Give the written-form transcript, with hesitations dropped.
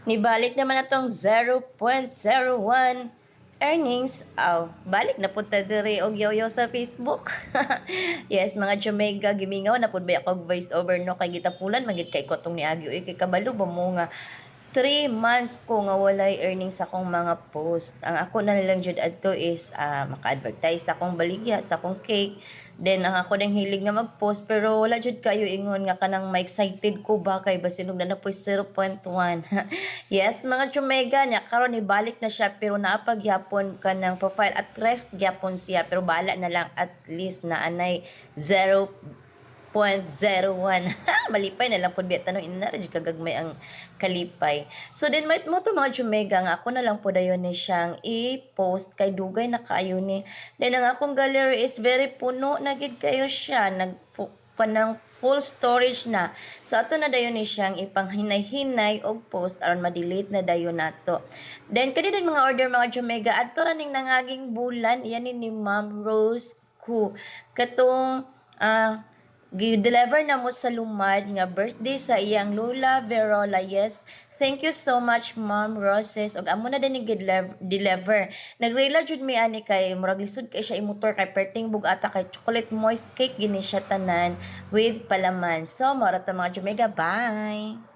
Nibalik naman natong 0.01 earnings. Balik na punta diri og yoyo sa Facebook. Yes, mga Jamaica, gimingaw na pud ba ako voice over no kay gitapulan magid kay ko tong niagi oy kay kabalo ba mo nga 3 months ko nga walay earnings sa akong mga post. Ang ako na nilang jud adto is maka-advertise sa akong baligya, sa akong cake. Then ang ako ding hilig nga mag-post pero wala jud kayo ingon nga kanang ma-excited ko ba kay basinog na napoy 0.1. Yes, mga Chumega niya karon ibalik na siya pero naapag yapon kanang profile at rest gyapon siya pero bala na lang at least na anay 0.01. Malipay na lang pud biya tanong ina ra kagagmay ang kalipay. So then mo to mga Jumega nga ako na lang po dayon ni siyang i-post kay dugay na kaayo ni. Then ang akong gallery is very puno na gid kayo siya panang full storage na. So ato na dayon ni siyang ipanghinay-hinay og post aron ma-delete na dayon nato. Then kani din mga order mga Jumega adto ra ning nangaging bulan iyan ni Ma'am Rose Ku. Katong gi-deliver na mo sa lumad nga birthday sa iyang Lola Verola. Yes, thank you so much Ma'am Roses. Og amo na din deliver. Nagrela jud mi ani kay murag lisod kay siya imotor kay perting bugata kay chocolate moist cake gini siya tanan with palaman. So mao ra ta mga Jamaica, bye.